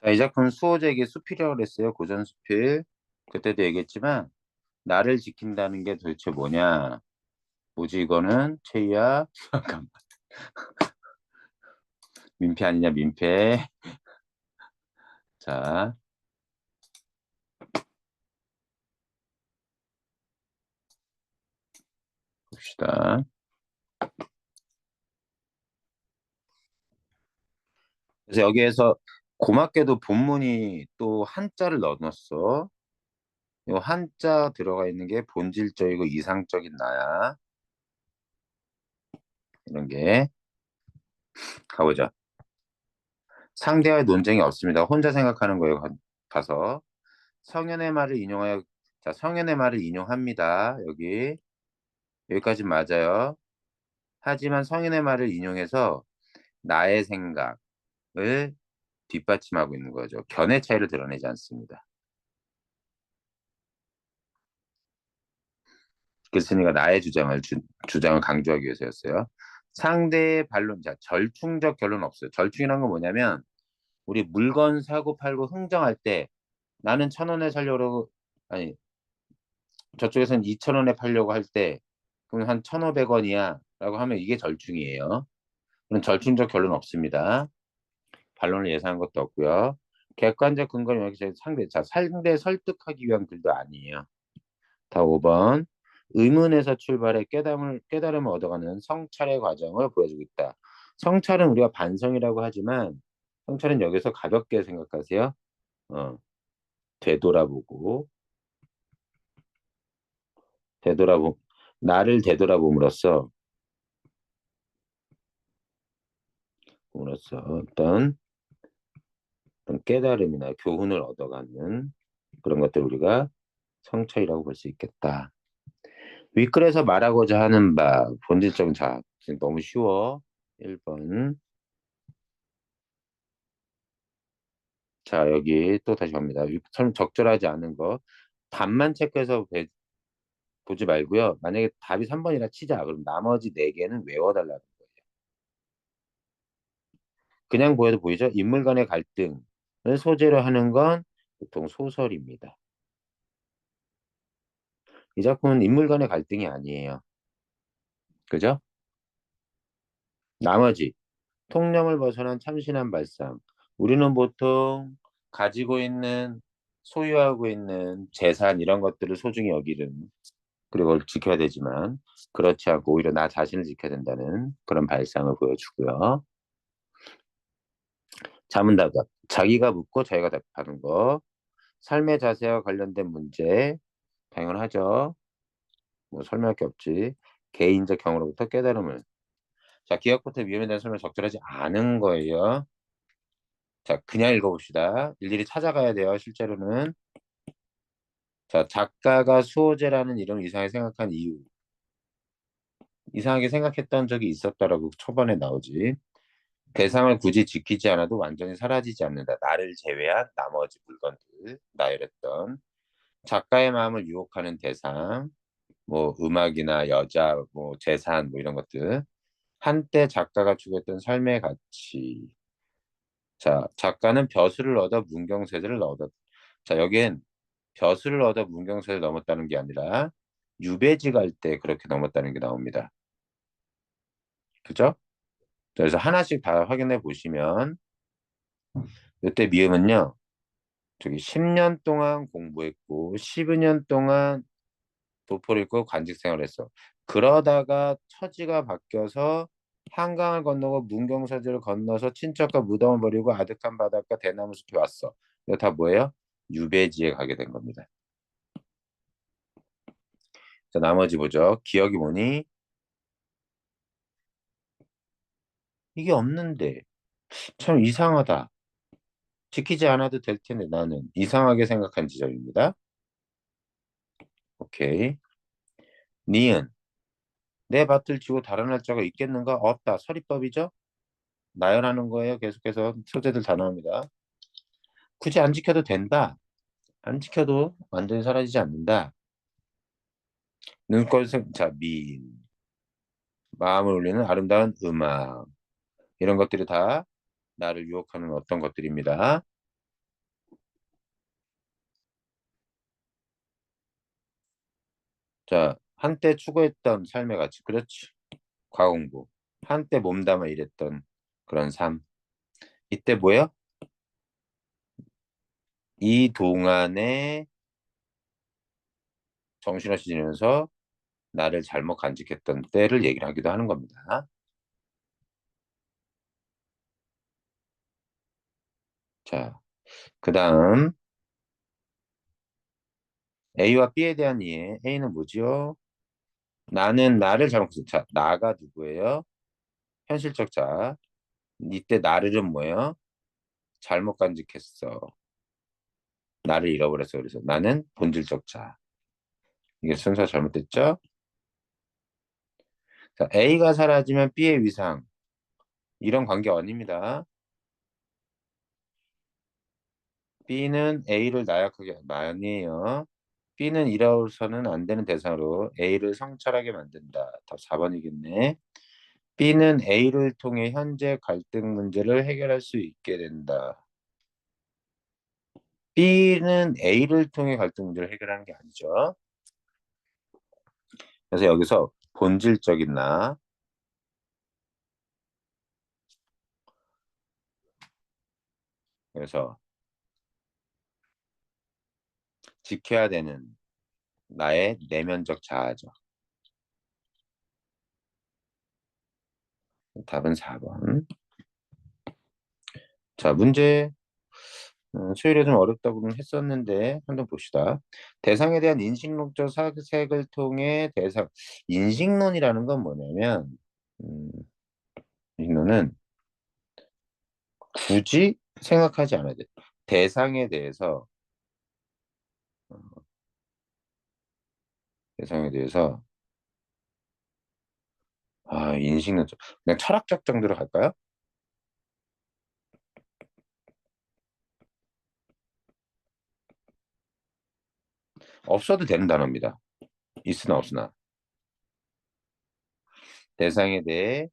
자, 이 작품 수호제에게 수필이라고 그랬어요. 고전 수필. 그때도 얘기했지만 나를 지킨다는 게 도대체 뭐냐? 뭐지 이거는 최이야. 잠깐 민폐 아니냐 민폐. 자 봅시다. 그래서 여기에서 고맙게도 본문이 또 한자를 넣어놨어. 이 한자 들어가 있는 게 본질적이고 이상적인 나야. 이런 게 가보자. 상대와의 논쟁이 없습니다. 혼자 생각하는 거예요. 가서 성현의 말을 인용하여. 자, 성현의 말을 인용합니다. 여기까지 맞아요. 하지만 성현의 말을 인용해서 나의 생각을 뒷받침하고 있는 거죠. 견해 차이를 드러내지 않습니다. 글쓴이가 나의 주장을 강조하기 위해서였어요. 상대의 반론, 자, 절충적 결론 없어요. 절충이란 건 뭐냐면, 우리 물건 사고 팔고 흥정할 때, 나는 1,000원에 살려고, 아니, 저쪽에서는 2,000원에 팔려고 할 때, 그럼 한 1,500원이야. 라고 하면 이게 절충이에요. 그럼 절충적 결론 없습니다. 반론을 예상한 것도 없고요. 객관적 근거는 여기 상대 설득하기 위한 글도 아니에요. 다 5번. 의문에서 출발해 깨달음을 얻어가는 성찰의 과정을 보여주고 있다. 성찰은 우리가 반성이라고 하지만 성찰은 여기서 가볍게 생각하세요. 어, 되돌아보고 되돌아보 나를 되돌아봄으로써 어떤 깨달음이나 교훈을 얻어가는 그런 것들 우리가 성찰이라고 볼 수 있겠다. 윗글에서 말하고자 하는 바 본질적인 자 지금 너무 쉬워. 1번. 자, 여기 또 다시 갑니다. 설명 적절하지 않은 거. 답만 체크해서 보지 말고요. 만약에 답이 3번이라 치자. 그럼 나머지 4개는 외워달라는 거예요. 그냥 보여도 보이죠? 인물 간의 갈등을 소재로 하는 건 보통 소설입니다. 이 작품은 인물 간의 갈등이 아니에요. 그죠? 나머지 통념을 벗어난 참신한 발상. 우리는 보통 가지고 있는 소유하고 있는 재산 이런 것들을 소중히 여기는 그리고 그걸 지켜야 되지만 그렇지 않고 오히려 나 자신을 지켜야 된다는 그런 발상을 보여주고요. 자문답답. 자기가 묻고 자기가 답하는 거. 삶의 자세와 관련된 문제. 당연하죠. 뭐 설명할 게 없지. 개인적 경험으로부터 깨달음을. 자, 기억부터 위험에 대한 설명 적절하지 않은 거예요. 자, 그냥 읽어봅시다. 일일이 찾아가야 돼요, 실제로는. 자, 작가가 수호제라는 이름을 이상하게 생각한 이유. 이상하게 생각했던 적이 있었다라고 초반에 나오지. 대상을 굳이 지키지 않아도 완전히 사라지지 않는다. 나를 제외한 나머지 물건들. 나열했던. 작가의 마음을 유혹하는 대상. 뭐, 음악이나 여자, 뭐, 재산, 뭐, 이런 것들. 한때 작가가 추구했던 삶의 가치. 자, 작가는 벼슬을 얻어 문경세제를 얻었. 자, 여기엔 벼슬을 얻어 문경세를 넘었다는 게 아니라 유배지 갈 때 그렇게 넘었다는 게 나옵니다. 그죠? 그래서 하나씩 다 확인해 보시면 이때 미음은요. 저기 10년 동안 공부했고 12년 동안 도포를 읽고 관직 생활했어. 그러다가 처지가 바뀌어서 한강을 건너고 문경사지를 건너서 친척과 무덤을 버리고 아득한 바닷가 대나무 숲에 왔어. 이거 다 뭐예요? 유배지에 가게 된 겁니다. 자, 나머지 보죠. 기억이 뭐니? 이게 없는데 참 이상하다. 지키지 않아도 될 텐데 나는 이상하게 생각한 지점입니다. 오케이. 니은 내 밭을 지고 달아날 자가 있겠는가? 없다. 서리법이죠? 나열하는 거예요. 계속해서 소재들 다 나옵니다. 굳이 안 지켜도 된다. 안 지켜도 완전히 사라지지 않는다. 눈꼴 자, 마음을 울리는 아름다운 음악. 이런 것들이 다 나를 유혹하는 어떤 것들입니다. 자, 한때 추구했던 삶의 가치. 그렇지. 과공부. 한때 몸담아 일했던 그런 삶. 이때 뭐야? 이 동안에 정신없이 지내면서 나를 잘못 간직했던 때를 얘기를 하기도 하는 겁니다. 자, 그 다음 A와 B에 대한 이해. A는 뭐지요? 나는 나를 잘못 자, 나가 누구예요? 현실적 자. 이때 나를은 뭐예요? 잘못 간직했어. 나를 잃어버렸어. 그래서 나는 본질적 자. 이게 순서 잘못됐죠? 자, A가 사라지면 B의 위상. 이런 관계 아닙니다. B는 A를 나약하게 아니에요. B는 이라고서는 안 되는 대상으로 A를 성찰하게 만든다. 답 4번이겠네. B는 A를 통해 현재 갈등 문제를 해결할 수 있게 된다. B는 A를 통해 갈등 문제를 해결하는 게 아니죠. 그래서 여기서 본질적인 나, 그래서 지켜야 되는 나의 내면적 자아죠. 답은 4번. 자, 문제. 수요일에 좀 어렵다고는 했었는데 한번 봅시다. 대상에 대한 인식론적 사색을 통해 대상, 인식론이라는 건 뭐냐면 인식론은 굳이 생각하지 않아야 돼. 대상에 대해서 대상에 대해서 인식론적 그냥 철학적 정도로 갈까요? 없어도 되는 단어입니다. 있으나 없으나 대상에 대해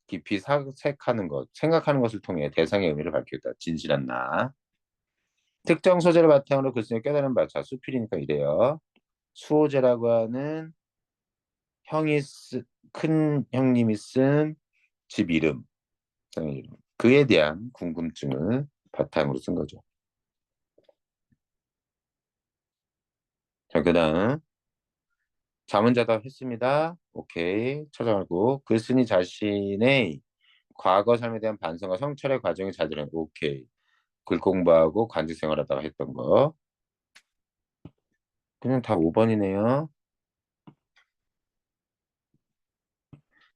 깊이 사색하는 것, 생각하는 것을 통해 대상의 의미를 밝히다. 진실한 나. 특정 소재를 바탕으로 글쓰기 깨달은 바. 자, 수필이니까 이래요. 수호제라고 하는 큰 형님이 쓴 집 이름, 성의 이름. 그에 대한 궁금증을 바탕으로 쓴 거죠. 자, 그 다음 자문자답 했습니다. 오케이. 찾아가고 글쓴이 자신의 과거 삶에 대한 반성과 성찰의 과정이 잘 드러난 오케이. 글 공부하고 관직 생활하다가 했던 거. 그냥 다 5번이네요.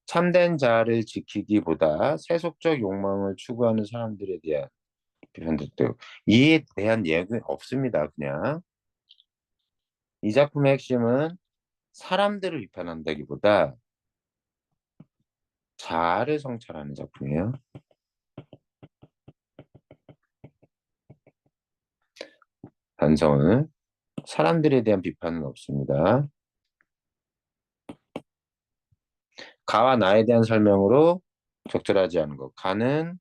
참된 자아를 지키기보다 세속적 욕망을 추구하는 사람들에 대한 비판도 이에 대한 얘기 없습니다. 그냥 이 작품의 핵심은 사람들을 비판한다기보다 자아를 성찰하는 작품이에요. 반성은 사람들에 대한 비판은 없습니다. 가와 나에 대한 설명으로 적절하지 않은 것. 가는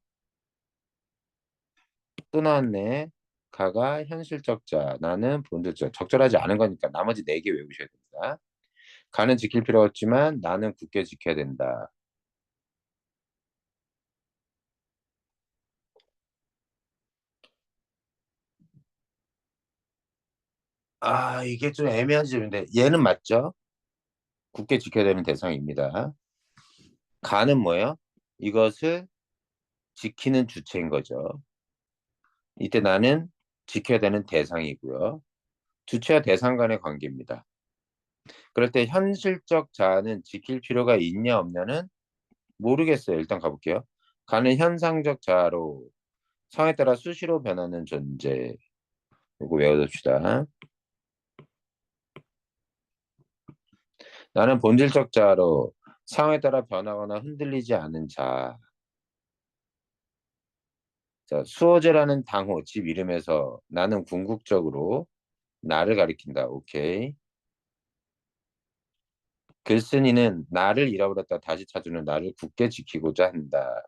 또 나왔네. 가가 현실적 자, 나는 본질적. 적절하지 않은 거니까 나머지 4개 외우셔야 됩니다. 가는 지킬 필요 없지만 나는 굳게 지켜야 된다. 이게 좀 애매한 점인데 얘는 맞죠? 굳게 지켜야 되는 대상입니다. 가는 뭐예요? 이것을 지키는 주체인 거죠. 이때 나는 지켜야 되는 대상이고요. 주체와 대상 간의 관계입니다. 그럴 때 현실적 자아는 지킬 필요가 있냐 없냐는 모르겠어요. 일단 가볼게요. 가는 현상적 자아로 상황에 따라 수시로 변하는 존재. 이거 외워둡시다. 나는 본질적 자아로 상황에 따라 변하거나 흔들리지 않은 자. 자, 수호제라는 당호, 집 이름에서 나는 궁극적으로 나를 가리킨다. 오케이. 글쓴이는 나를 잃어버렸다 다시 찾으는 나를 굳게 지키고자 한다.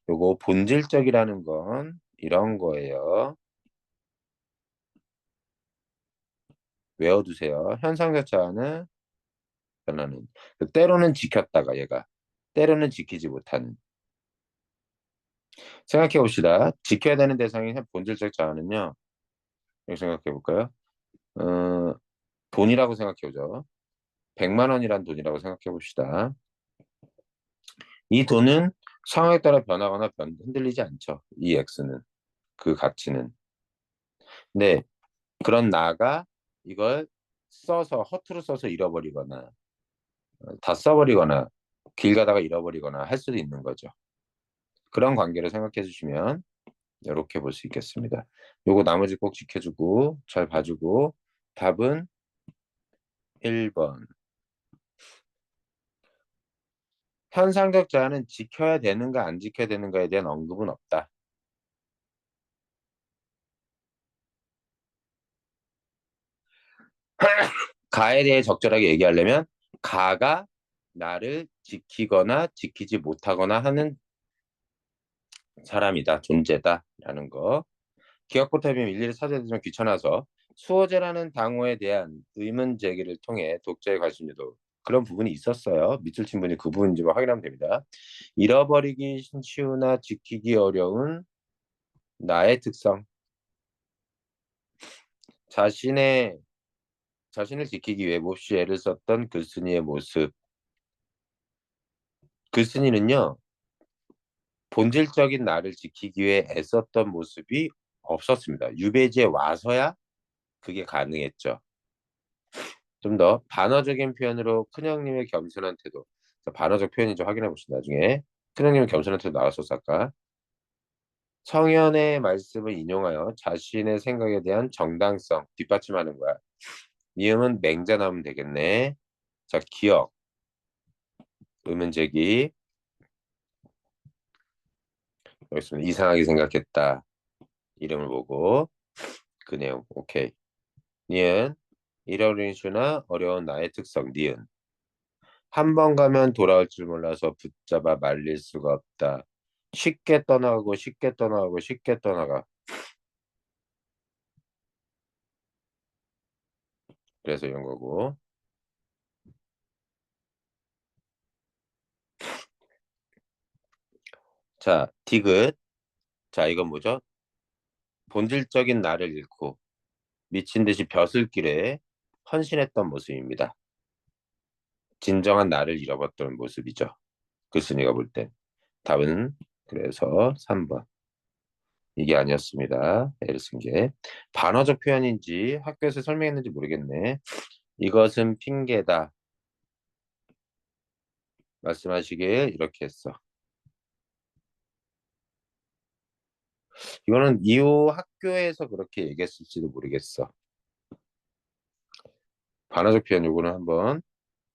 요거 본질적이라는 건 이런 거예요. 외워두세요. 현상적 자아는 변하는. 때로는 지켰다가 얘가 때로는 지키지 못하는. 생각해 봅시다. 지켜야 되는 대상의 본질적 자아는요. 이렇게 생각해 볼까요? 어, 돈이라고 생각해 보죠. 100만 원이란 돈이라고 생각해 봅시다. 이 돈은 상황에 따라 변하거나 흔들리지 않죠. 이 X는 그 가치는. 네, 그런 나가 이걸 써서 허투루 써서 잃어버리거나 다 써버리거나 길 가다가 잃어버리거나 할 수도 있는 거죠. 그런 관계를 생각해 주시면 이렇게 볼 수 있겠습니다. 요거 나머지 꼭 지켜주고 잘 봐주고 답은 1번. 현상적 자아는 지켜야 되는가 안 지켜야 되는가에 대한 언급은 없다. 가에 대해 적절하게 얘기하려면 가가 나를 지키거나 지키지 못하거나 하는 사람이다, 존재다라는 거. 기억부터 해보면 일일이 찾아야 되지만 귀찮아서 수호제라는 단어에 대한 의문 제기를 통해 독자의 관심도 그런 부분이 있었어요. 밑줄 친 분이 그 부분인지 확인하면 됩니다. 잃어버리기 쉬우나 지키기 어려운 나의 특성. 자신의 자신을 지키기 위해 몹시 애를 썼던 글쓴이의 모습. 글쓴이는요, 본질적인 나를 지키기 위해 애썼던 모습이 없었습니다. 유배지에 와서야 그게 가능했죠. 좀 더 반어적인 표현으로 큰형님의 겸손한 태도. 반어적 표현인지 확인해 봅시다. 나중에 큰형님의 겸손한 태도 나왔었어 아까. 성현의 말씀을 인용하여 자신의 생각에 대한 정당성 뒷받침하는 거야. 이음은 맹자 나오면 되겠네. 자, 기억, 의문제기. 여기 있으면 이상하게 생각했다. 이름을 보고 그 내용. 오케이. 니은 잃어버린 슈나 어려운 나의 특성. 니은 한 번 가면 돌아올 줄 몰라서 붙잡아 말릴 수가 없다. 쉽게 떠나가고 쉽게 떠나가고 쉽게 떠나가. 그래서 이런 거고. 자, 디귿. 자, 이건 뭐죠? 본질적인 나를 잃고 미친 듯이 벼슬길에 헌신했던 모습입니다. 진정한 나를 잃어버렸던 모습이죠. 글쓴이가 볼 땐. 답은 그래서 3번. 이게 아니었습니다. 애를 쓴 게. 반어적 표현인지 학교에서 설명했는지 모르겠네. 이것은 핑계다. 말씀하시길 이렇게 했어. 이거는 이후 학교에서 그렇게 얘기했을지도 모르겠어. 반어적 표현 요거는 한번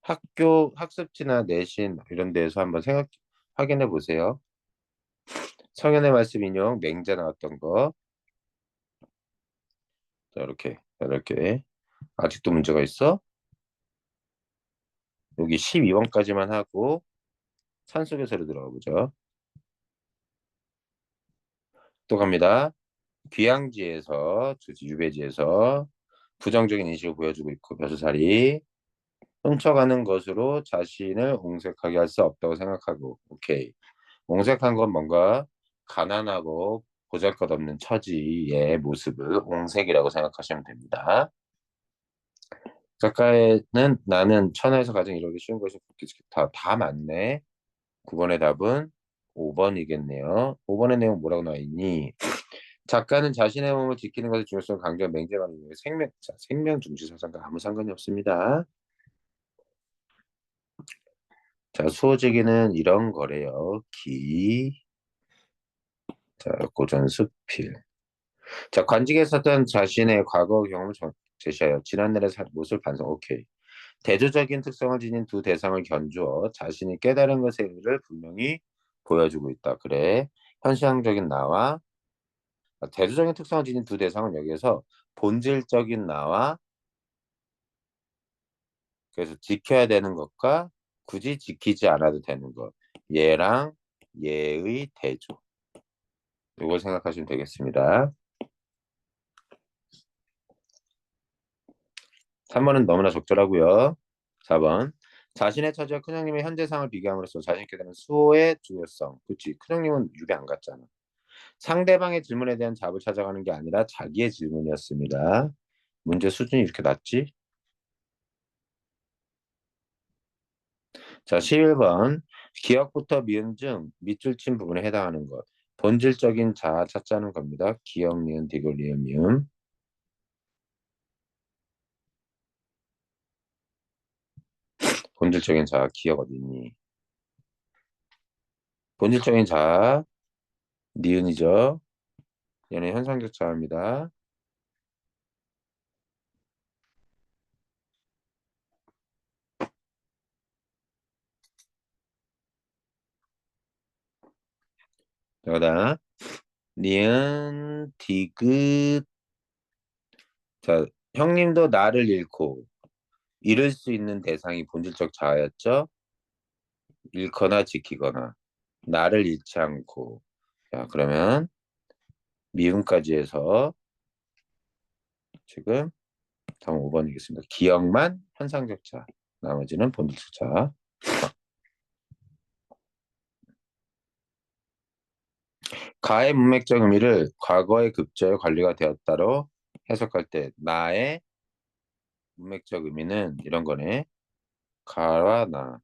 학교 학습지나 내신 이런 데에서 한번 확인해 보세요. 성현의 말씀 인용 맹자 나왔던 거. 자, 이렇게 아직도 문제가 있어? 여기 12번까지만 하고 산속에서로 들어가 보죠. 또 갑니다. 귀양지에서 유배지에서 부정적인 인식을 보여주고 있고 벼슬살이 훔쳐가는 것으로 자신을 옹색하게 할 수 없다고 생각하고. 오케이. 옹색한 건 뭔가 가난하고 보잘것없는 처지의 모습을 옹색이라고 생각하시면 됩니다. 작가는 나는 천하에서 가장 이루기 쉬운 것이 다 맞네. 9번의 답은 5번이겠네요. 5번의 내용 뭐라고 나와 있니? 작가는 자신의 몸을 지키는 것의 중요성을 강조한 맹제만 있는 생명 중시 사상과 아무 상관이 없습니다. 자, 수호제기는 이런 거래요. 자, 고전수필. 자, 관직에 있었던 자신의 과거 경험을 제시하여 지난날의 모습을 반성. 오케이. 대조적인 특성을 지닌 두 대상을 견주어 자신이 깨달은 것의 의미를 분명히 보여주고 있다. 그래. 현상적인 나와 대조적인 특성을 지닌 두 대상은 여기에서 본질적인 나와 그래서 지켜야 되는 것과 굳이 지키지 않아도 되는 것. 얘랑 얘의 대조. 이걸 생각하시면 되겠습니다. 3번은 너무나 적절하고요. 4번. 자신의 처지와 큰형님의 현재 상을 비교함으로써 자신있게 되는 수호의 중요성. 그치. 큰형님은 유배 안 갔잖아. 상대방의 질문에 대한 답을 찾아가는 게 아니라 자기의 질문이었습니다. 문제 수준이 이렇게 낮지? 자, 11번. 기억부터 미음 중 밑줄 친 부분에 해당하는 것. 본질적인 자아 찾자는 겁니다. 기억, 니은, 디귿, 리을, 미음. 본질적인 자아, 기억 어디 있니? 본질적인 자아, 니은이죠. 얘는 현상적 자아입니다. 그다음 니은, 디귿. 자, 형님도 나를 잃고 잃을 수 있는 대상이 본질적 자아였죠. 잃거나 지키거나 나를 잃지 않고. 자, 그러면 미음까지 해서 지금 다음 5번이겠습니다. 기억만 현상적 자, 나머지는 본질적 자. 가의 문맥적 의미를 과거의 급제의 관리가 되었다로 해석할 때 나의 문맥적 의미는 이런 거네. 가와 나.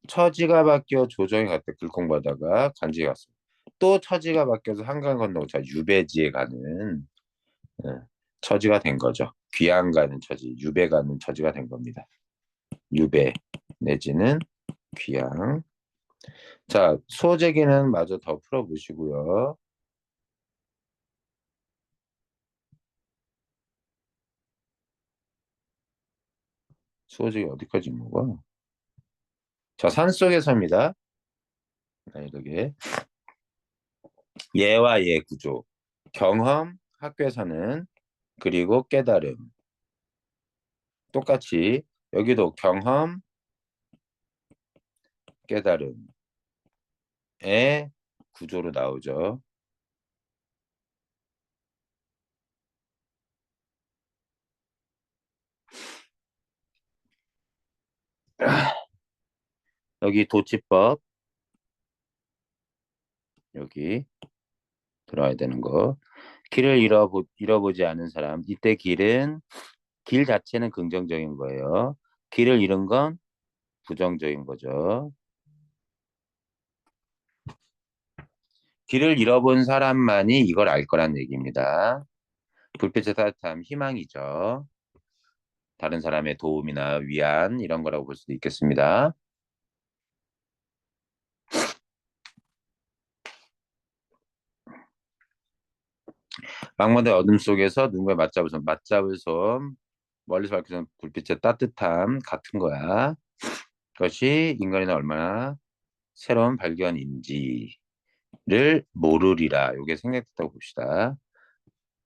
처지가 바뀌어 조정이 갔다 글콩바다가 간지에 갔어. 또 처지가 바뀌어서 한강 건너고 자 유배지에 가는 예, 처지가 된 거죠. 귀양 가는 처지, 유배 가는 처지가 된 겁니다. 유배 내지는 귀양. 자, 소재기는 마저 더 풀어보시고요. 소재기 어디까지 있는 거야? 자, 산속에서입니다. 이렇게 예와 예 구조, 경험, 학교에서는 그리고 깨달음. 똑같이 여기도 경험, 깨달음의 구조로 나오죠. 여기 도치법 여기 들어야 되는 거. 길을 잃어보지 않은 사람. 이때 길은 길 자체는 긍정적인 거예요. 길을 잃은 건 부정적인 거죠. 길을 잃어본 사람만이 이걸 알 거란 얘기입니다. 불빛의 따뜻함, 희망이죠. 다른 사람의 도움이나 위안 이런 거라고 볼 수도 있겠습니다. 망망대 어둠 속에서 누군가 맞잡을 손, 멀리서 밝혀진 불빛의 따뜻함 같은 거야. 그것이 인간이 얼마나 새로운 발견인지를 모르리라. 이게 생략됐다고 봅시다.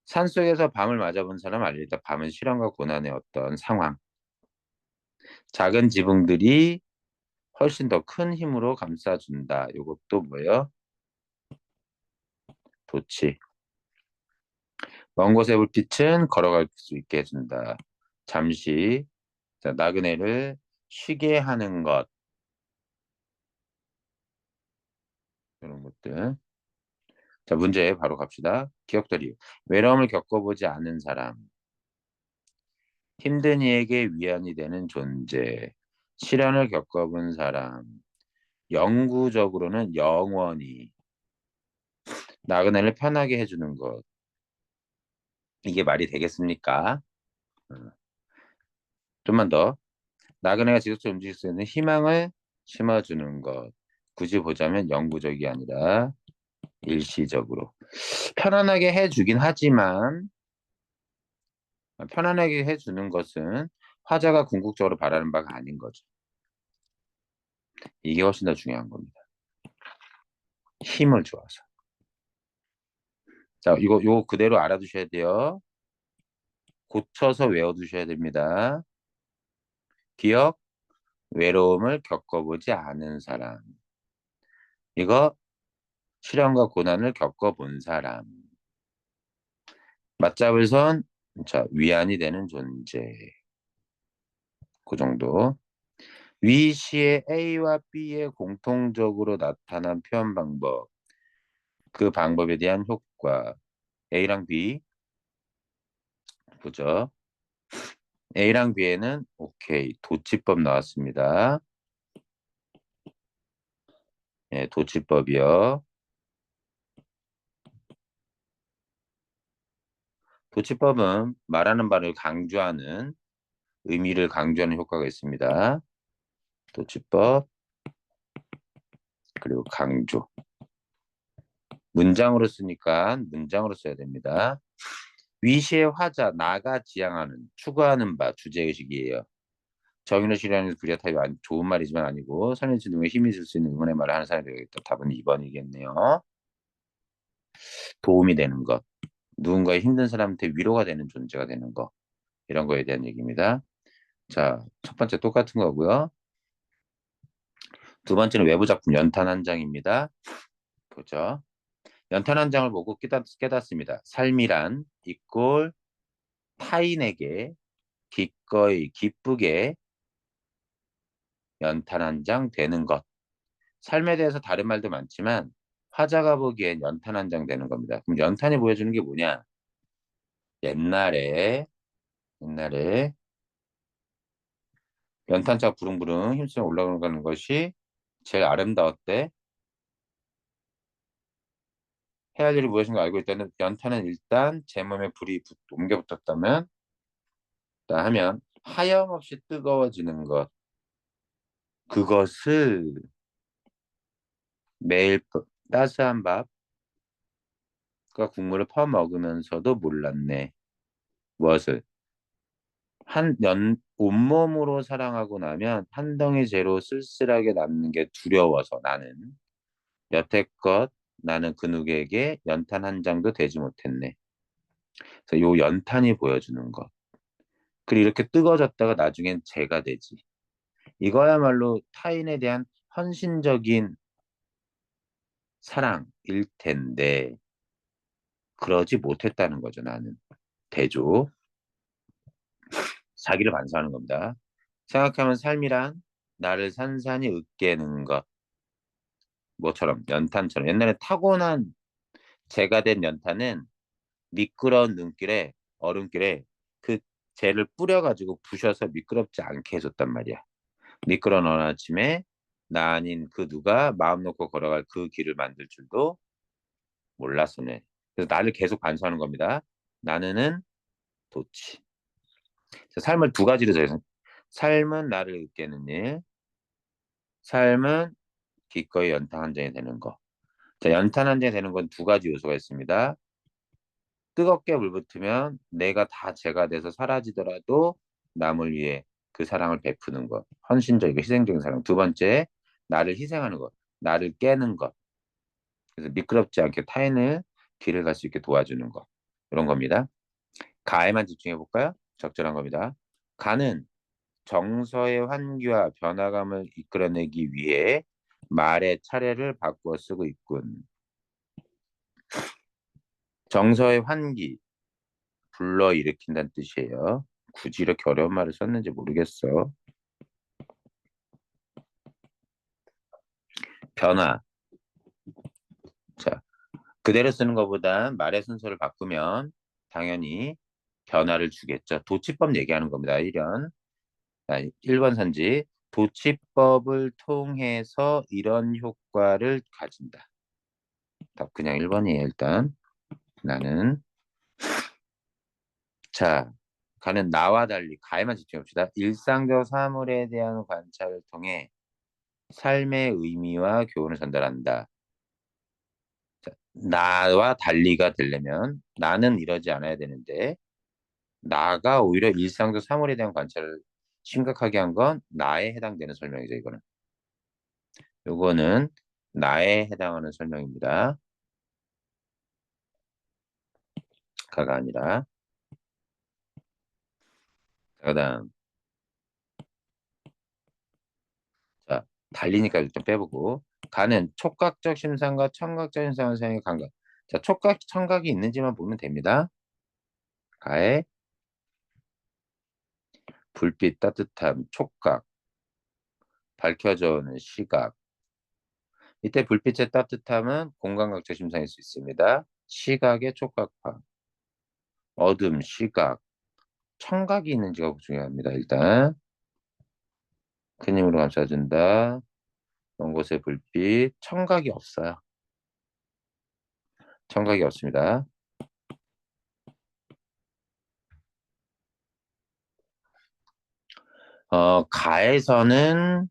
산속에서 밤을 맞아본 사람 알리다 밤은 실험과 고난의 어떤 상황. 작은 지붕들이 훨씬 더 큰 힘으로 감싸준다. 이것도 뭐예요? 도치. 먼 곳의 불빛은 걸어갈 수 있게 해준다. 잠시 자, 나그네를 쉬게 하는 것. 이런 것들. 자, 문제 바로 갑시다. 기억들이 외로움을 겪어보지 않은 사람. 힘든 이에게 위안이 되는 존재. 시련을 겪어본 사람. 영구적으로는 영원히 나그네를 편하게 해주는 것. 이게 말이 되겠습니까? 어, 좀만 더. 나그네가 지속적으로 움직일 수 있는 희망을 심어주는 것. 굳이 보자면 영구적이 아니라 일시적으로. 편안하게 해주긴 하지만 편안하게 해주는 것은 화자가 궁극적으로 바라는 바가 아닌 거죠. 이게 훨씬 더 중요한 겁니다. 힘을 주어서. 자, 이거 그대로 알아두셔야 돼요. 고쳐서 외워두셔야 됩니다. 기억, 외로움을 겪어보지 않은 사람. 이거 시련과 고난을 겪어본 사람. 맞잡을 손, 자, 위안이 되는 존재. 그 정도. 위 시의 A와 B의 공통적으로 나타난 표현 방법. 그 방법에 대한 효과. A랑 B 보죠. A랑 B에는 오케이. 도치법 나왔습니다. 예, 도치법이요. 도치법은 말하는 바를 강조하는 의미를 강조하는 효과가 있습니다. 도치법 그리고 강조. 문장으로 쓰니까 문장으로 써야 됩니다. 위시의 화자 나가 지향하는 추구하는 바 주제의식이에요. 정의를 실현하는 불리한 타입이 좋은 말이지만 아니고 선행진 등에 힘이 있을 수 있는 응원의 말을 하는 사람이 되겠다. 답은 2번이겠네요. 도움이 되는 것. 누군가의 힘든 사람한테 위로가 되는 존재가 되는 거. 이런 거에 대한 얘기입니다. 자, 첫 번째 똑같은 거고요. 두 번째는 외부 작품 연탄 한 장입니다. 보죠. 연탄 한 장을 보고 깨닫습니다. 삶이란 이꼴 타인에게 기꺼이 기쁘게 연탄 한 장 되는 것. 삶에 대해서 다른 말도 많지만 화자가 보기엔 연탄 한 장 되는 겁니다. 그럼 연탄이 보여주는 게 뭐냐? 옛날에 연탄차 부릉부릉 힘쓰며 올라가는 것이 제일 아름다웠대. 해야 할 일이 무엇인가 알고 있다는 연탄은 일단 제 몸에 불이 옮겨 붙었다면 하면 하염없이 뜨거워지는 것. 그것을 매일 따스한 밥과 국물을 퍼먹으면서도 몰랐네. 무엇을? 온몸으로 사랑하고 나면 한 덩이 재로 쓸쓸하게 남는 게 두려워서 나는 여태껏 나는 그 누구에게 연탄 한 장도 되지 못했네. 그래서 요 연탄이 보여주는 것. 그리고 이렇게 뜨거워졌다가 나중엔 재가 되지. 이거야말로 타인에 대한 헌신적인 사랑일 텐데 그러지 못했다는 거죠, 나는. 대조. 자기를 반성하는 겁니다. 생각하면 삶이란 나를 산산이 으깨는 것. 뭐처럼 연탄처럼 옛날에 타고난 재가 된 연탄은 미끄러운 눈길에 얼음길에 그 재를 뿌려가지고 부셔서 미끄럽지 않게 해줬단 말이야. 미끄러운 어느 아침에 나 아닌 그 누가 마음 놓고 걸어갈 그 길을 만들 줄도 몰랐으네. 그래서 나를 계속 반성하는 겁니다. 나는 도치. 삶을 두 가지로 정해서 삶은 나를 으깨는 일, 삶은 기꺼이 연탄 한 장이 되는 거. 자, 연탄 한 장이 되는 건 두 가지 요소가 있습니다. 뜨겁게 물붙으면 내가 다 죄가 돼서 사라지더라도 남을 위해 그 사랑을 베푸는 것. 헌신적이고 희생적인 사랑. 두 번째, 나를 희생하는 것. 나를 깨는 것. 그래서 미끄럽지 않게 타인을 길을 갈 수 있게 도와주는 것. 이런 겁니다. 가에만 집중해 볼까요? 적절한 겁니다. 가는 정서의 환기와 변화감을 이끌어내기 위해 말의 차례를 바꾸어 쓰고 있군. 정서의 환기, 불러일으킨다는 뜻이에요. 굳이 이렇게 어려운 말을 썼는지 모르겠어. 변화. 자, 그대로 쓰는 것보다 말의 순서를 바꾸면 당연히 변화를 주겠죠. 도치법 얘기하는 겁니다. 1번 선지. 도치법을 통해서 이런 효과를 가진다. 답 그냥 1번이에요, 일단. 나는. 자, 가는 나와 달리 가에만 집중합시다. 일상적 사물에 대한 관찰을 통해 삶의 의미와 교훈을 전달한다. 자, 나와 달리가 되려면 나는 이러지 않아야 되는데 나가 오히려 일상적 사물에 대한 관찰을 심각하게 한 건 나에 해당되는 설명이죠, 이거는. 요거는 나에 해당하는 설명입니다. 가가 아니라. 그다음 자, 달리니까 일단 빼보고 가는 촉각적 심상과 청각적 심상을 사용해 감각. 자, 촉각, 청각이 있는지만 보면 됩니다. 가에 불빛 따뜻함, 촉각, 밝혀져 오는 시각. 이때 불빛의 따뜻함은 공감각적 심상일 수 있습니다. 시각의 촉각파, 어둠, 시각, 청각이 있는지가 중요합니다. 일단 큰 힘으로 감싸준다. 먼 곳의 불빛, 청각이 없어요. 청각이 없습니다. 가에서는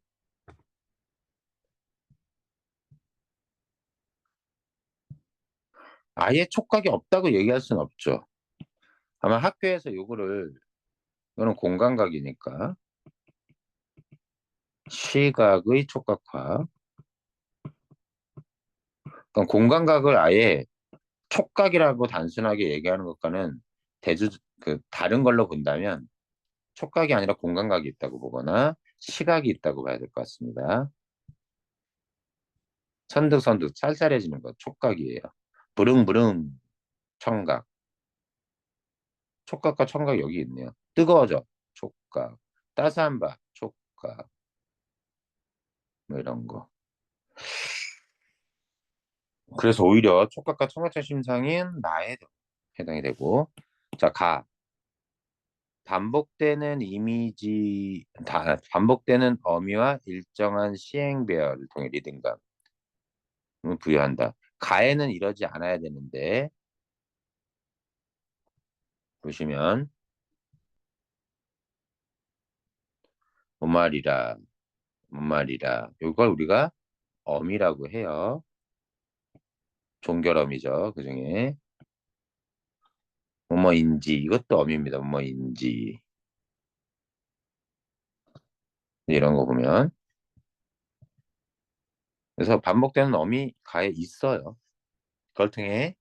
아예 촉각이 없다고 얘기할 수는 없죠. 아마 학교에서 이거는 공감각이니까 시각의 촉각화. 그럼 공감각을 아예 촉각이라고 단순하게 얘기하는 것과는 대주 다른 걸로 본다면 촉각이 아니라 공감각이 있다고 보거나 시각이 있다고 봐야 될 것 같습니다. 선득선득 쌀쌀해지는 것 촉각이에요. 부릉부릉 청각. 촉각과 청각 여기 있네요. 뜨거워져 촉각. 따스한 바 촉각. 뭐 이런 거. 그래서 오히려 촉각과 청각적 심상인 나에 해당이 되고, 자, 반복되는 반복되는 어미와 일정한 시행 배열을 통해 리듬감을 부여한다. 가에는 이러지 않아야 되는데, 보시면, 뭔 말이라, 뭔 말이라. 이걸 우리가 어미라고 해요. 종결어미죠. 그 중에. 뭐뭐인지, 이것도 어미입니다. 뭐뭐인지. 이런 거 보면. 그래서 반복되는 어미 가에 있어요. 그걸 통해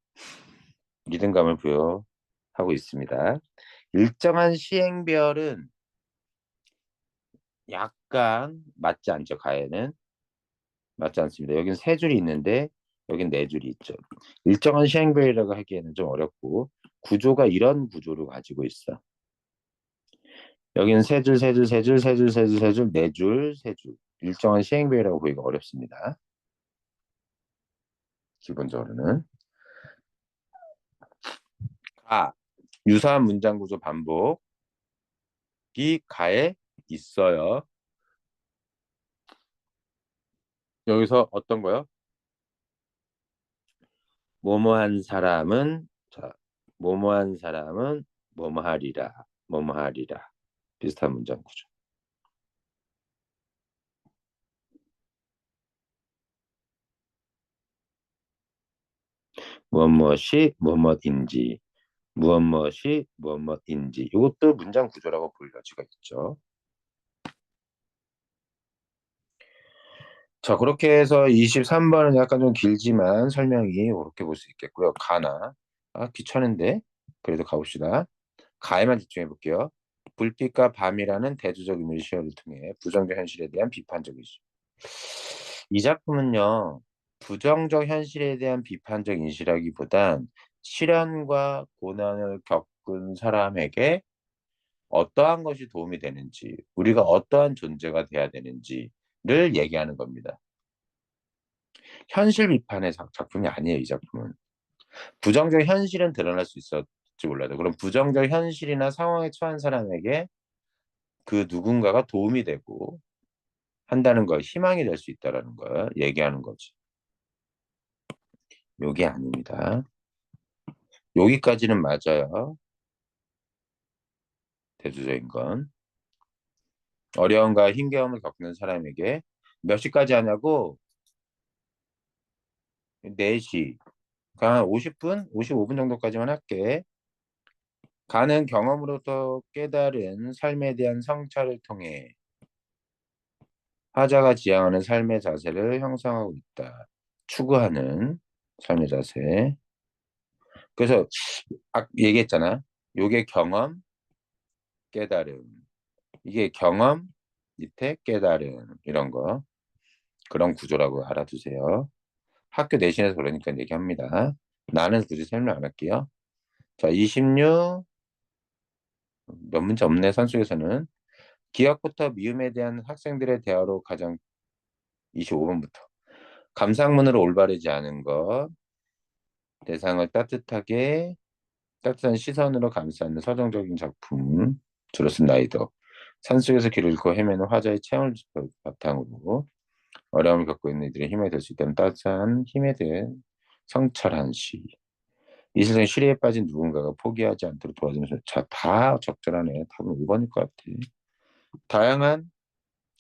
리듬감을 부여하고 있습니다. 일정한 시행별은 약간 맞지 않죠. 가에는 맞지 않습니다. 여기는 세 줄이 있는데 여긴 네 줄이 있죠. 일정한 시행별이라고 하기에는 좀 어렵고 구조가 이런 구조를 가지고 있어. 여기는 세 줄, 세 줄, 세 줄, 세 줄, 세 줄, 세 줄, 네 줄, 세 줄. 일정한 시행별이라고 보기가 어렵습니다. 기본적으로는 유사한 문장 구조 반복이 가에 있어요. 여기서 어떤 거요? 뭐뭐한 사람은 자, 뭐뭐한 사람은 뭐뭐하리라. 뭐뭐하리라. 비슷한 문장 구조. 무엇무엇이 무엇무엇인지 무엇무엇이 무엇무엇인지 이것도 문장 구조라고 볼 여지가 있죠. 자, 그렇게 해서 23번은 약간 좀 길지만 설명이 이렇게 볼 수 있겠고요. 귀찮은데 그래도 가봅시다. 가에만 집중해 볼게요. 불빛과 밤이라는 대조적 의미의 시어를 통해 부정적 현실에 대한 비판적이죠. 이 작품은요, 부정적 현실에 대한 비판적 인식이라기보단 시련과 고난을 겪은 사람에게 어떠한 것이 도움이 되는지, 우리가 어떠한 존재가 돼야 되는지를 얘기하는 겁니다. 현실 비판의 작품이 아니에요, 이 작품은. 부정적 현실은 드러날 수 있을지 몰라도, 그럼 부정적 현실이나 상황에 처한 사람에게 그 누군가가 도움이 되고 한다는 걸 희망이 될 수 있다라는 걸 얘기하는 거지. 요게 아닙니다. 여기까지는 맞아요. 대조적인 건. 어려움과 힘겨움을 겪는 사람에게 몇 시까지 하냐고 4시. 그러니까 한 50분, 55분 정도까지만 할게. 가는 경험으로부터 깨달은 삶에 대한 성찰을 통해 화자가 지향하는 삶의 자세를 형성하고 있다. 추구하는 삶의 자세. 그래서 얘기했잖아. 요게 경험, 깨달음. 이게 경험, 밑에 깨달음. 이런 거. 그런 구조라고 알아두세요. 학교 내신에서 그러니까 얘기합니다. 나는 굳이 설명 안 할게요. 자, 26. 몇 문제 없네, 산속에서는. 기억부터 미움에 대한 학생들의 대화로 가장 25번부터 감상문으로 올바르지 않은 것, 대상을 따뜻한 시선으로 감싸는 서정적인 작품, 줄었은 나이도, 산속에서 길을 잃고 헤매는 화자의 체험을 바탕으로 어려움을 겪고 있는 이들의 힘이 될 수 있다는 따스한 힘에 대해 성찰한 시. 이 세상에 시리에 빠진 누군가가 포기하지 않도록 도와주면서 자, 다 적절하네. 답은 5번일 것 같아. 다양한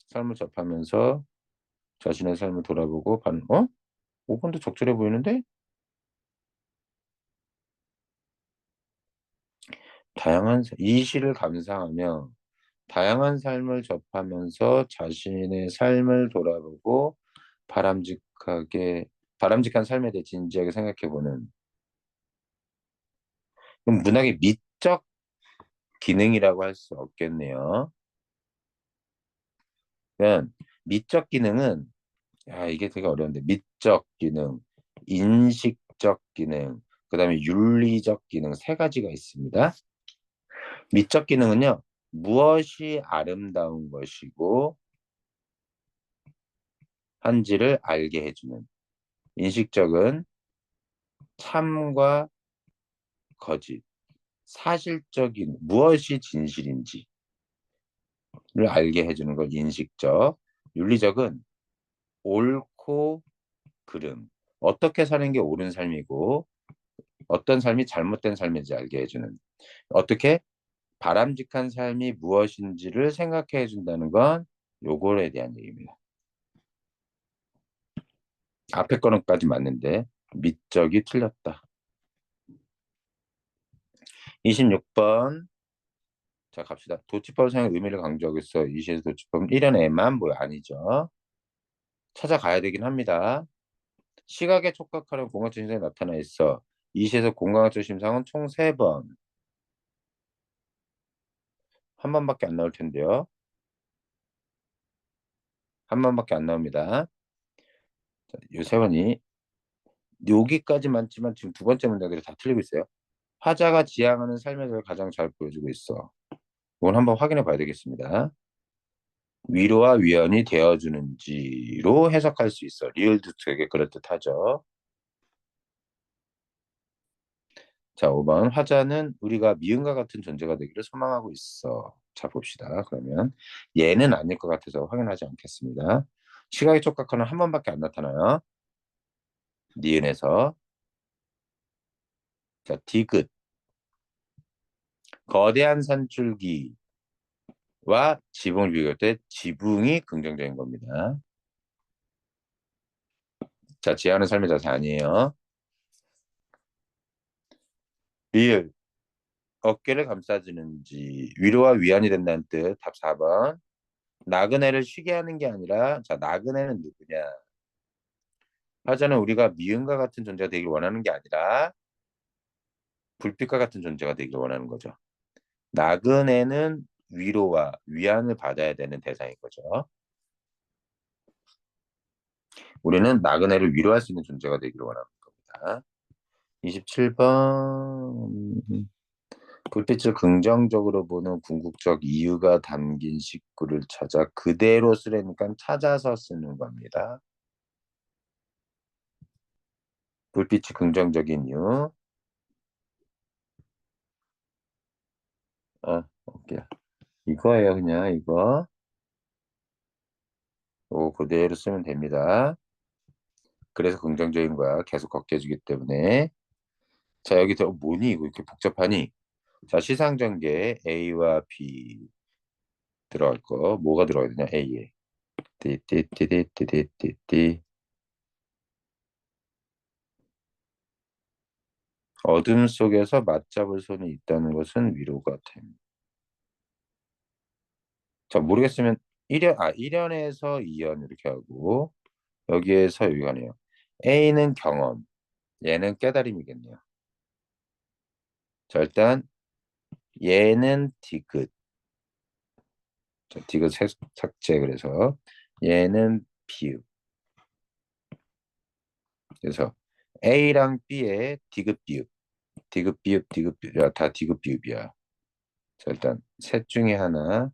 삶을 접하면서 자신의 삶을 돌아보고 5번도 적절해 보이는데? 이 시를 감상하며 다양한 삶을 접하면서 자신의 삶을 돌아보고 바람직하게 바람직한 삶에 대해 진지하게 생각해보는 그럼 문학의 미적 기능이라고 할 수 없겠네요. 그러면 미적 기능은 이게 되게 어려운데 미적 기능, 인식적 기능, 그다음에 윤리적 기능 세 가지가 있습니다. 미적 기능은요. 무엇이 아름다운 것이고 한지를 알게 해주는. 인식적은 참과 거짓, 사실적인 무엇이 진실인지를 알게 해주는 걸 인식적. 윤리적은 옳고 그름, 어떻게 사는 게 옳은 삶이고 어떤 삶이 잘못된 삶인지 알게 해주는. 어떻게 바람직한 삶이 무엇인지를 생각해 준다는 건 요거에 대한 얘기입니다. 앞에 거는까지 맞는데 미적이 틀렸다. 26번. 자, 갑시다. 도치법 사용 의미를 강조하고 있어. 이 시에서 도치법은 1연에만 뭐야? 아니죠. 찾아가야 되긴 합니다. 시각에 촉각하는 공간적 신상이 나타나 있어. 이 시에서 공간적 심상은 총 3번. 한 번밖에 안 나올 텐데요. 한 번밖에 안 나옵니다. 이 3번이 여기까지 많지만 지금 두 번째 문장들이 다 틀리고 있어요. 화자가 지향하는 삶의 을 가장 잘 보여주고 있어. 이건 한번 확인해 봐야 되겠습니다. 위로와 위안이 되어주는지로 해석할 수 있어. 리을도 되게 그럴듯하죠. 자, 5번. 화자는 우리가 미음과 같은 존재가 되기를 소망하고 있어. 자, 봅시다. 그러면 얘는 아닐 것 같아서 확인하지 않겠습니다. 시각의 촉각하는 한 번밖에 안 나타나요. 니은에서. 자, 디귿. 거대한 산줄기와 지붕을 비교할 때 지붕이 긍정적인 겁니다. 자, 지향하는 삶의 자세 아니에요. 리을. 어깨를 감싸주는지 위로와 위안이 된다는 뜻. 답 4번. 나그네를 쉬게 하는 게 아니라 자 나그네는 누구냐? 화자는 우리가 미음과 같은 존재가 되길 원하는 게 아니라 불빛과 같은 존재가 되길 원하는 거죠. 나그네는 위로와 위안을 받아야 되는 대상인 거죠. 우리는 나그네를 위로할 수 있는 존재가 되기를 원하는 겁니다. 27번. 불빛을 긍정적으로 보는 궁극적 이유가 담긴 식구를 찾아 그대로 쓰려니까 찾아서 쓰는 겁니다. 불빛이 긍정적인 이유. 오케이. 이거예요, 그냥 이거. 그대로 쓰면 됩니다. 그래서 긍정적인 거야. 계속 걷게해주기 때문에. 자, 여기 뭐니? 이거 이렇게 복잡하니? 자, 시상전개 A와 B 들어갈 거. 뭐가 들어가야 되냐? A에. 띠띠띠띠띠띠띠. 어둠 속에서 맞잡을 손이 있다는 것은 위로가 됩니다. 자, 모르겠으면 1연에서 2연 이렇게 하고 여기에서 여기 가네요. A는 경험, 얘는 깨달음이겠네요. 자, 일단 얘는 디귿. 자, 디귿 삭제. 그래서 얘는 비읍. 그래서 A랑 B의 디귿 비읍. 디귿 비읍, 디귿 비읍. 다 디귿 비읍이야. 자, 일단 셋 중에 하나.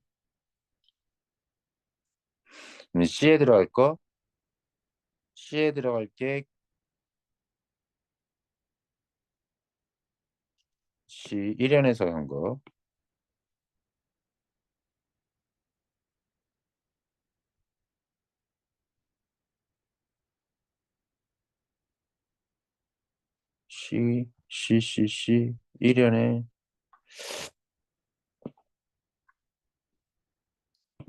C에 들어갈 거? C에 들어갈 게 C 1연에서 한 거. C 1연에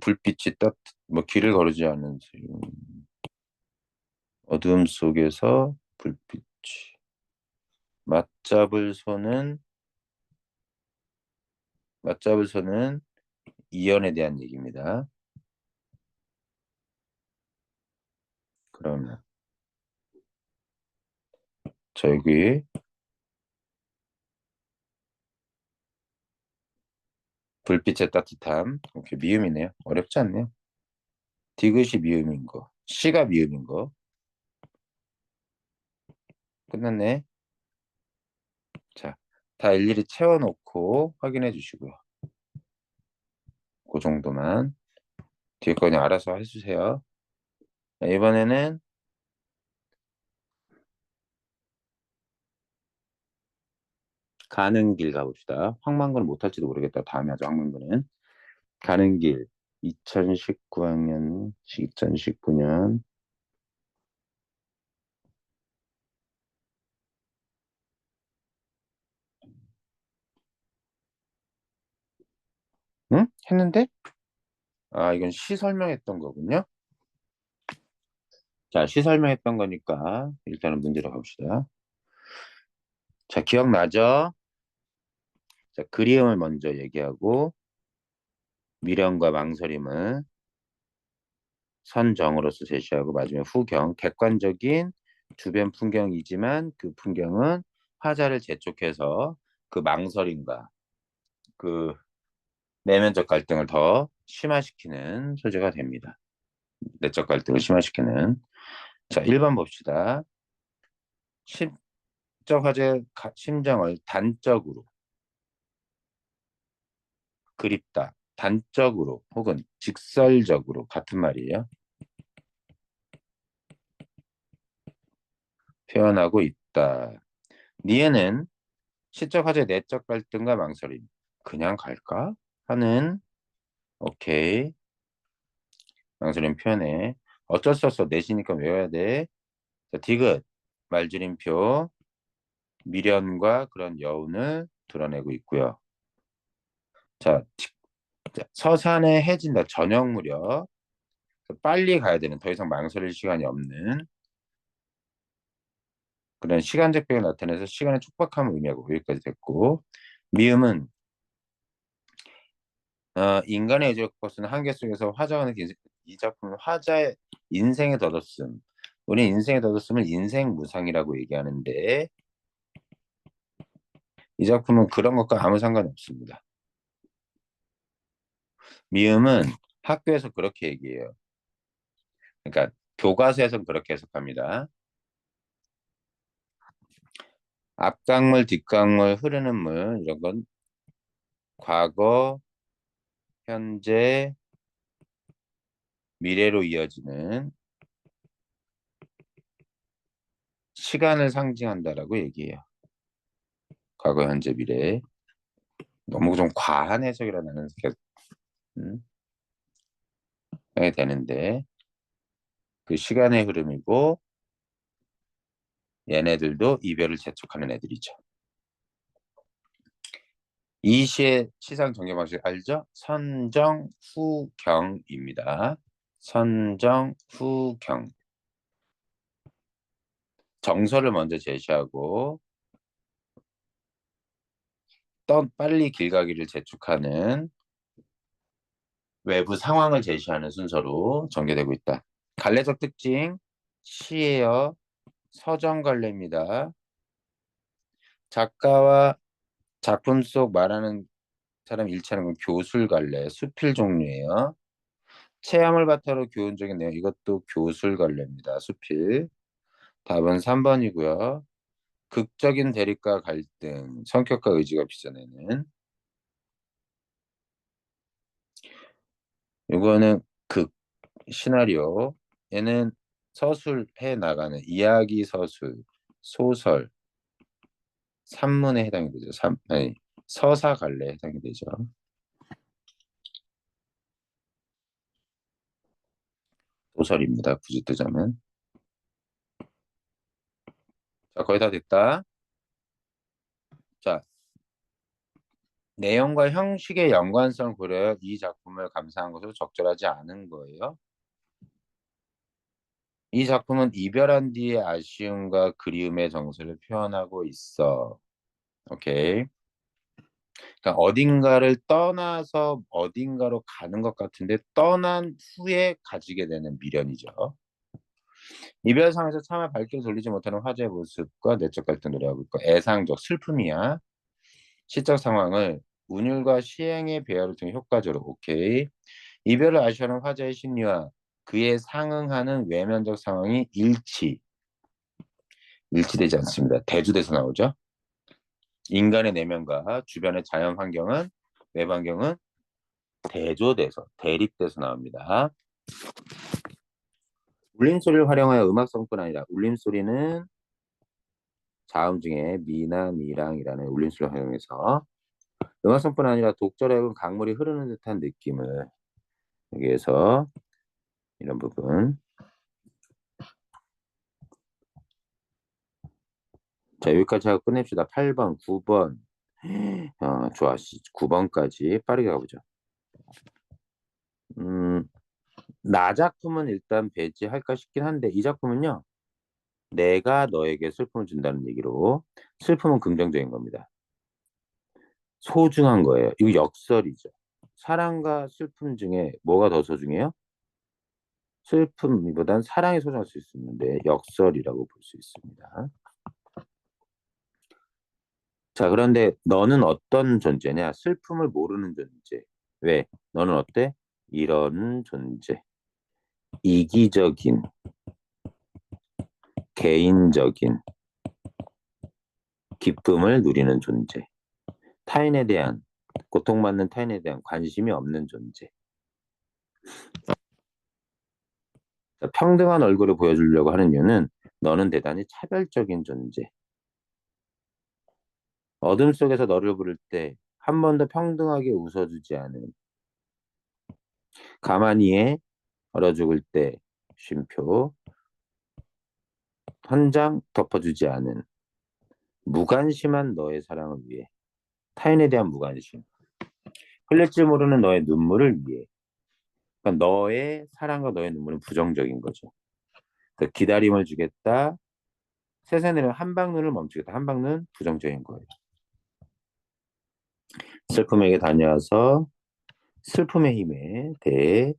불빛이 뭐 길을 거르지 않는 어둠 속에서 불빛이 맞잡을 손은 맞잡을 손은 이연에 대한 얘기입니다. 그러면 자 여기 불빛의 따뜻함. 오케이, 미음이네요. 어렵지 않네요. 디귿이 미음인 거, C가 미음인 거. 끝났네. 자, 다 일일이 채워놓고 확인해 주시고요. 그 정도만. 뒤에 거 그냥 알아서 해주세요. 자, 이번에는 가는 길 가봅시다. 황망군은 못할지도 모르겠다. 다음에 하죠. 황망군은. 가는 길. 2019학년, 2019년. 응? 했는데? 아, 이건 시 설명했던 거군요. 자, 시 설명했던 거니까 일단은 문제로 가봅시다. 자, 기억나죠? 자, 그리움을 먼저 얘기하고 미련과 망설임을 선정으로서 제시하고 마지막에 후경, 객관적인 주변 풍경이지만 그 풍경은 화자를 재촉해서 그 망설임과 그 내면적 갈등을 더 심화시키는 소재가 됩니다. 내적 갈등을 심화시키는. 자, 1번 봅시다. 심적 화제 심정을 단적으로 그립다. 단적으로 혹은 직설적으로 같은 말이에요. 표현하고 있다. 니에는 시적 화제 내적 갈등과 망설임. 그냥 갈까? 하는 오케이. 망설임 표현해. 어쩔 수 없어. 내시니까 외워야 돼. 자, 디귿 말줄임표 미련과 그런 여운을 드러내고 있고요. 자, 서산에 해진다. 저녁 무렵 빨리 가야 되는 더 이상 망설일 시간이 없는 그런 시간적 배경을 나타내서 시간의 촉박함을 의미하고 여기까지 됐고 미음은 인간의 의지와 것은 한계 속에서 화자가 느낀 이 작품은 화자의 인생의 덧없음. 우리 인생의 덧없음을 인생무상이라고 얘기하는데 이 작품은 그런 것과 아무 상관이 없습니다. 미음은 학교에서 그렇게 얘기해요. 그러니까 교과서에서는 그렇게 해석합니다. 앞강물, 뒷강물, 흐르는 물 이런 건 과거, 현재, 미래로 이어지는 시간을 상징한다라고 얘기해요. 과거, 현재, 미래. 너무 좀 과한 해석이라 나는 계속 생각이 되는데 그 시간의 흐름이고 얘네들도 이별을 재촉하는 애들이죠. 이 시의 시상 전개 방식 알죠? 선정, 후경입니다. 선정, 후경. 정서를 먼저 제시하고 빨리 길 가기를 재촉하는 외부 상황을 제시하는 순서로 전개되고 있다. 갈래적 특징, 시예요. 서정 갈래입니다. 작가와 작품 속 말하는 사람 일치하는 건 교술 갈래, 수필 종류예요. 체험을 바탕으로 교훈적인 내용, 이것도 교술 갈래입니다. 수필. 답은 3번이고요. 극적인 대립과 갈등, 성격과 의지가 빚어내는. 이거는 극, 시나리오. 얘는 서술해 나가는 이야기 서술, 소설, 산문에 해당이 되죠. 아니, 서사갈래에 해당이 되죠. 소설입니다. 굳이 뜨자면. 자, 거의 다 됐다. 자, 내용과 형식의 연관성 고려 이 작품을 감상한 것으로 적절하지 않은 거예요. 이 작품은 이별한 뒤의 아쉬움과 그리움의 정서를 표현하고 있어. 오케이. 그러니까 어딘가를 떠나서 어딘가로 가는 것 같은데 떠난 후에 가지게 되는 미련이죠. 이별상에서 차마 발길을 돌리지 못하는 화제의 모습과 내적 갈등 노래하고 있고 애상적 슬픔이야. 시적 상황을 운율과 시행의 배열을 통해 효과적으로 오케이. 이별을 아쉬워하는 화제의 심리와 그에 상응하는 외면적 상황이 일치되지 않습니다. 대조돼서 나오죠. 인간의 내면과 주변의 자연 환경은 외부 환경은 대조돼서 대립돼서 나옵니다. 울림소리를 활용하여 음악성뿐 아니라 울림소리는 자음 중에 미나 미랑이라는 울림소리를 활용해서 음악성뿐 아니라 독절하여 강물이 흐르는 듯한 느낌을 여기에서 이런 부분. 자, 여기까지 하고 끝냅시다. 8번, 9번. 좋아. 9번까지 빠르게 가보죠. 음, 나 작품은 일단 배제할까 싶긴 한데 이 작품은요. 내가 너에게 슬픔을 준다는 얘기로 슬픔은 긍정적인 겁니다. 소중한 거예요. 이거 역설이죠. 사랑과 슬픔 중에 뭐가 더 소중해요? 슬픔보단 사랑이 소중할 수 있는데 역설이라고 볼 수 있습니다. 자, 그런데 너는 어떤 존재냐? 슬픔을 모르는 존재. 왜? 너는 어때? 이런 존재. 이기적인, 개인적인 기쁨을 누리는 존재. 타인에 대한, 고통받는 타인에 대한 관심이 없는 존재. 자, 평등한 얼굴을 보여주려고 하는 이유는 너는 대단히 차별적인 존재. 어둠 속에서 너를 부를 때 한 번도 평등하게 웃어주지 않은 가만히 해 얼어 죽을 때 쉼표 한 장 덮어주지 않은 무관심한 너의 사랑을 위해 타인에 대한 무관심 흘릴 줄 모르는 너의 눈물을 위해 그러니까 너의 사랑과 너의 눈물은 부정적인 거죠. 그 기다림을 주겠다 세세내는 한방눈을 멈추겠다 한방눈 부정적인 거예요. 슬픔에게 다녀와서 슬픔의 힘에 대해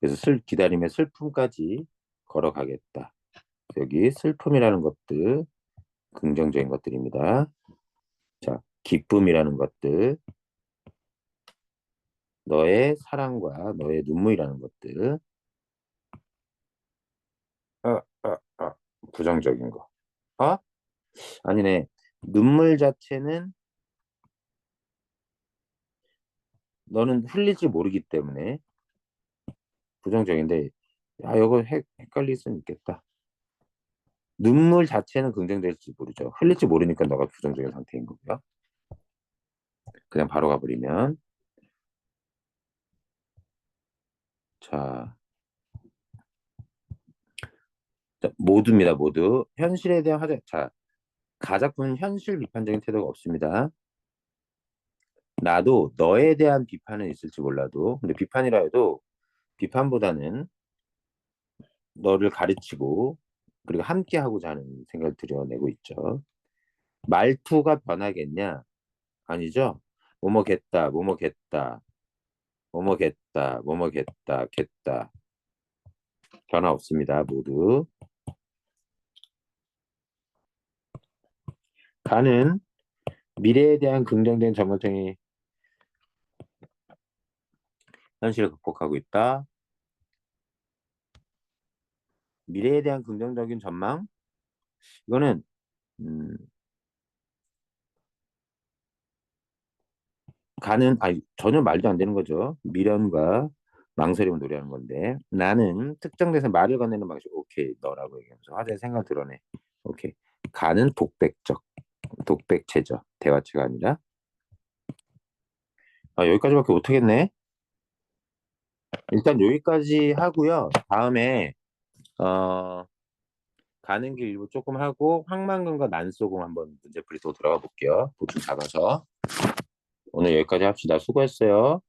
그래서 기다림의 슬픔까지 걸어가겠다. 여기 슬픔이라는 것들 긍정적인 것들입니다. 자, 기쁨이라는 것들, 너의 사랑과 너의 눈물이라는 것들, 부정적인 거. 어? 아니네. 눈물 자체는 너는 흘릴지 모르기 때문에 부정적인데, 이거 헷갈릴 수는 있겠다. 눈물 자체는 긍정될지 모르죠. 흘릴지 모르니까 너가 부정적인 상태인 거고요. 그냥 바로 가버리면. 자, 모두입니다, 모두. 현실에 대한 화제. 자, 가작품은 현실 비판적인 태도가 없습니다. 나도 너에 대한 비판은 있을지 몰라도, 근데 비판이라 해도 비판보다는 너를 가르치고, 그리고 함께 하고자 하는 생각을 드러내고 있죠. 말투가 변하겠냐? 아니죠? 뭐뭐겠다, 뭐뭐겠다, 뭐뭐겠다, 뭐뭐겠다, 겠다. 변화 없습니다, 모두. 가는 미래에 대한 긍정적인 전망성이 현실을 극복하고 있다. 미래에 대한 긍정적인 전망? 이거는 음, 가는 아니 전혀 말도 안 되는 거죠. 미련과 망설이면 노래하는 건데. 나는 특정 대상 말을 건네는 방식. 오케이. 너라고 얘기하면서 화제의 생각 드러내. 오케이. 가는 독백적. 독백체죠. 대화체가 아니라. 여기까지밖에 못하겠네. 일단 여기까지 하고요. 다음에 어, 가는 길 일부 조금 하고 황망근과 난소금 한번 문제풀이 또 들어가 볼게요. 보충 잡아서. 오늘 여기까지 합시다. 수고했어요.